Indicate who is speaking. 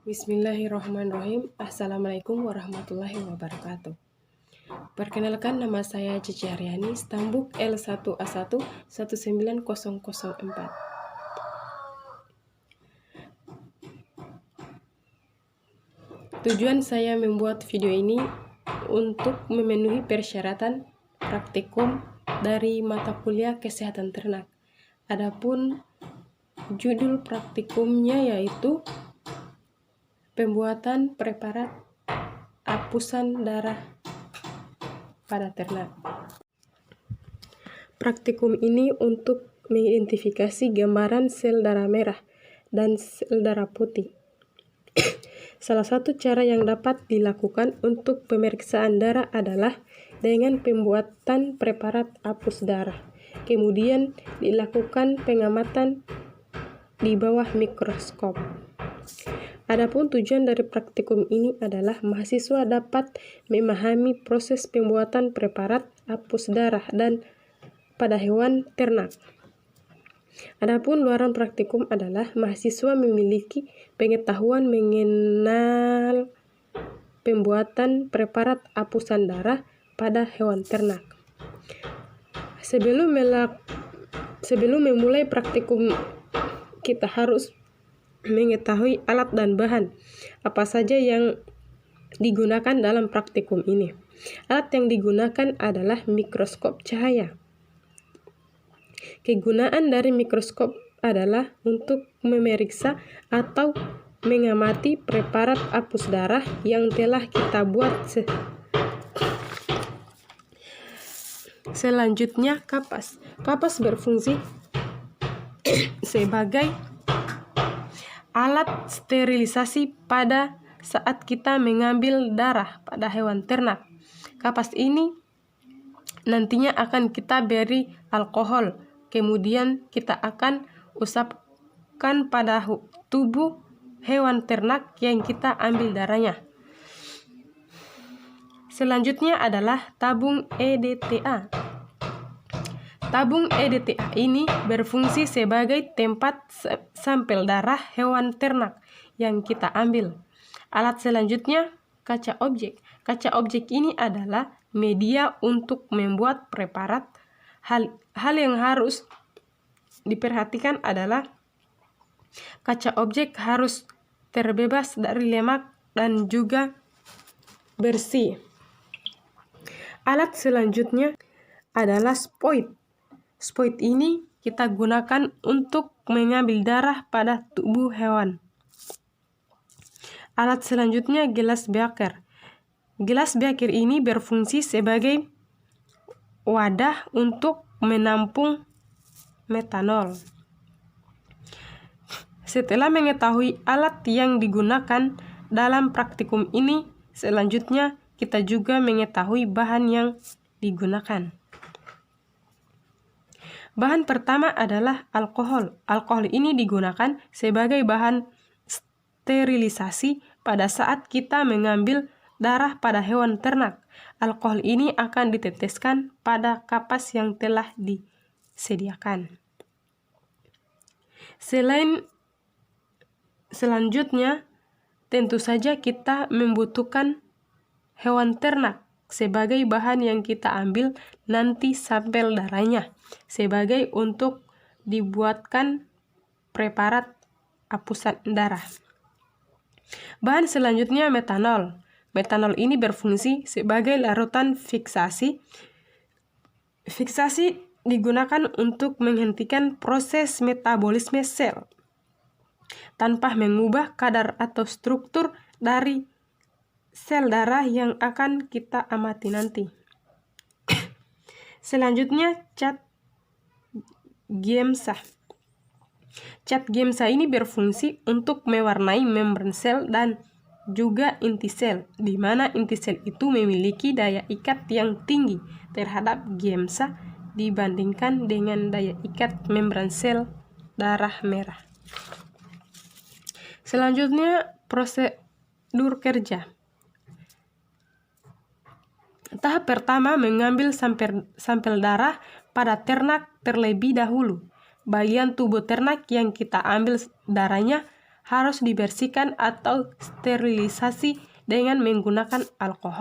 Speaker 1: Bismillahirrahmanirrahim. Assalamualaikum warahmatullahi wabarakatuh. Perkenalkan, nama saya Cici Haryani, Stambuk L1A1 19004. Tujuan saya membuat video ini untuk memenuhi persyaratan praktikum dari mata kuliah kesehatan ternak. Adapun judul praktikumnya yaitu pembuatan preparat hapusan darah pada ternak. Praktikum ini untuk mengidentifikasi gambaran sel darah merah dan sel darah putih. Salah satu cara yang dapat dilakukan untuk pemeriksaan darah adalah dengan pembuatan preparat hapus darah. Kemudian dilakukan pengamatan di bawah mikroskop. Adapun tujuan dari praktikum ini adalah mahasiswa dapat memahami proses pembuatan preparat hapus darah dan pada hewan ternak. Adapun luaran praktikum adalah mahasiswa memiliki pengetahuan mengenal pembuatan preparat hapusan darah pada hewan ternak. Sebelum memulai praktikum, kita harus mengetahui alat dan bahan apa saja yang digunakan dalam praktikum ini. Alat yang digunakan adalah mikroskop cahaya. Kegunaan dari mikroskop adalah untuk memeriksa atau mengamati preparat hapus darah yang telah kita buat. Selanjutnya, kapas. Kapas berfungsi sebagai alat sterilisasi pada saat kita mengambil darah pada hewan ternak. Kapas ini nantinya akan kita beri alkohol, kemudian kita akan usapkan pada tubuh hewan ternak yang kita ambil darahnya. Selanjutnya adalah tabung EDTA. Tabung EDTA ini berfungsi sebagai tempat sampel darah hewan ternak yang kita ambil. Alat selanjutnya, kaca objek. Kaca objek ini adalah media untuk membuat preparat. Hal yang harus diperhatikan adalah kaca objek harus terbebas dari lemak dan juga bersih. Alat selanjutnya adalah spoit. Spoit ini kita gunakan untuk mengambil darah pada tubuh hewan. Alat selanjutnya gelas beaker. Gelas beaker ini berfungsi sebagai wadah untuk menampung metanol. Setelah mengetahui alat yang digunakan dalam praktikum ini, selanjutnya kita juga mengetahui bahan yang digunakan. Bahan pertama adalah alkohol. Alkohol ini digunakan sebagai bahan sterilisasi pada saat kita mengambil darah pada hewan ternak. Alkohol ini akan diteteskan pada kapas yang telah disediakan. Selanjutnya, tentu saja kita membutuhkan hewan ternak sebagai bahan yang kita ambil nanti sampel darahnya sebagai untuk dibuatkan preparat hapusan darah. Bahan selanjutnya metanol. Metanol ini berfungsi sebagai larutan fiksasi. Fiksasi digunakan untuk menghentikan proses metabolisme sel tanpa mengubah kadar atau struktur dari sel darah yang akan kita amati nanti. Selanjutnya, cat Giemsa. Cat Giemsa ini berfungsi untuk mewarnai membran sel dan juga inti sel, di mana inti sel itu memiliki daya ikat yang tinggi terhadap Giemsa dibandingkan dengan daya ikat membran sel darah merah. Selanjutnya, prosedur kerja. Tahap pertama, mengambil sampel darah pada ternak terlebih dahulu. Bagian tubuh ternak yang kita ambil darahnya harus dibersihkan atau sterilisasi dengan menggunakan alkohol.